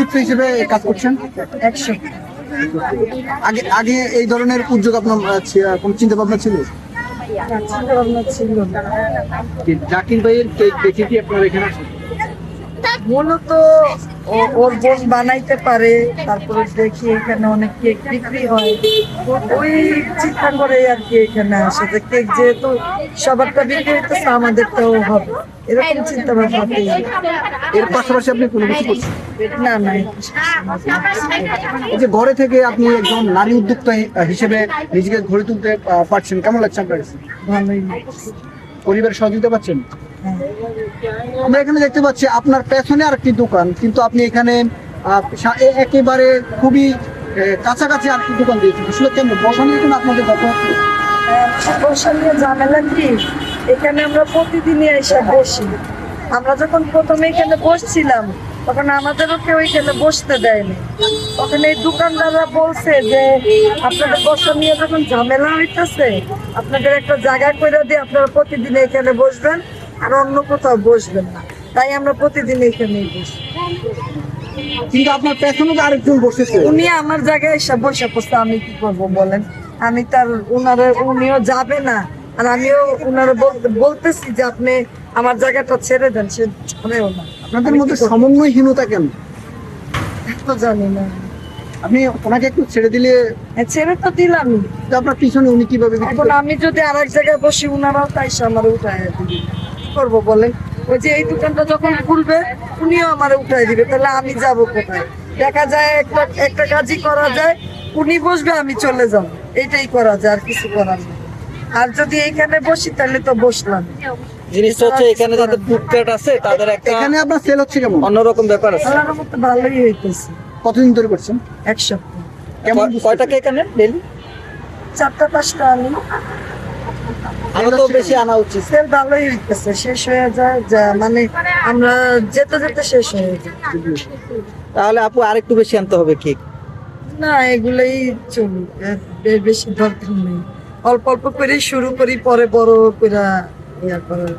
উদ্যোক্তা হিসেবে কাজ করছেন? 100। আগে আগে এই ধরনের উদ্যোগ আপনার কোন চিন্তা ভাবনা ছিল? চিন্তা ভাবনা ছিল না। জাকির ভাইয়ের কেক দেখে কি আপনার এখানে আসেন? মূলত ওর বোন বানাইতে পারে, তারপরে দেখি এখানে অনেক কেক বিক্রি হয়, ওই চিন্তা করে আর কি এখানে আসে যে কেক যেহেতু সবারটা বিক্রি হইতেছে আমাদেরটাও হবে, এরকম চিন্তা ভাবনা। এর পাশাপাশি আপনি কোনো কিছু করছেন? না না, এই যে ঘরে থেকে আপনি একজন নারী উদ্যোক্তা হিসেবে নিজেকে গড়ে তুলতে পারছেন, কেমন লাগছে আপনার কাছে? ভালোই। পরিবারের সহযোগিতা পাচ্ছেন? হ্যাঁ। আমরা এখানে দেখতে পাচ্ছি আপনার পেছনে আরেকটি দোকান, কিন্তু আপনি এখানে একেবারে খুবই কাছাকাছি আরেকটি দোকান দিয়েছেন। আসলে কেন বসানো কিন্তু আপনাদের কথা হচ্ছে? বসা নিয়ে ঝামেলা কি, এখানে আমরা প্রতিদিনই এসে বসি। আমরা যখন প্রথমে এখানে বসছিলাম তখন আমাদেরও কেউ এখানে বসতে দেয়নি। তখন এই দোকানদাররা বলছে যে আপনাদের বসা নিয়ে যখন ঝামেলা হইতেছে আপনাদের একটা জায়গা করে দিয়ে আপনারা প্রতিদিন এখানে বসবেন, আর অন্য কোথাও বসবেন না। তাই আমরা প্রতিদিন এখানেই বসি। কিন্তু আপনার পেছনে তো আরেকজন বসেছে। উনি আমার জায়গায় এসে বসে পড়ছে, আমি কি করবো বলেন? আমি তার উনিও যাবে না, আর আমিও উনারে বলতেছি যে আপনি আমার জায়গাটা ছেড়ে দেন, সে ছাড়েও না। আপনাদের মধ্যে সমন্বয়হীনতা কেন? তো জানি না। আপনি ওনাকে একটু ছেড়ে দিলে? ছেড়ে তো দিলামই, আপনার পিছনে উনি কিভাবে? এখন আমি যদি আর এক জায়গায় বসি উনারাও তাই আমার উঠায় দিবে, কি করবো বলেন? ওই যে এই দোকানটা যখন খুলবে উনিও আমার উঠাই দিবে, তাহলে আমি যাব কোথায়? দেখা যায় একটা কাজই করা যায়, উনি বসবে আমি চলে যাবো, এটাই করা যায়, আর কিছু করার নেই। আর যদি এইখানে বসি তাহলে তো বসলাম। জিনিসটা হচ্ছে এখানে যাদের ফুডকার্ট আছে তাদের একটা এখানে আপনার সেল হচ্ছে কেমন? অন্যরকম ব্যাপার আছে। আল্লাহর মতো ভালোই হইতেছে। কতদিন ধরে করছেন? 1 সপ্তাহ। কেমন? কয় টাকা এখানে ডেইলি? 4টা-5টা আনি। আরো তো বেশি আনা উচিত। সেল ভালোই হইতেছে, শেষ হয়ে যায় যা, মানে আমরা যেতে যেতে শেষ হয়ে যায়। তাহলে আপু আরেকটু বেশি আনতে হবে কেক। না, এগুলোই চলুক, এর বেশি দরকার নেই। অল্প অল্প করে শুরু করি, পরে বড় করে ইয়া করার।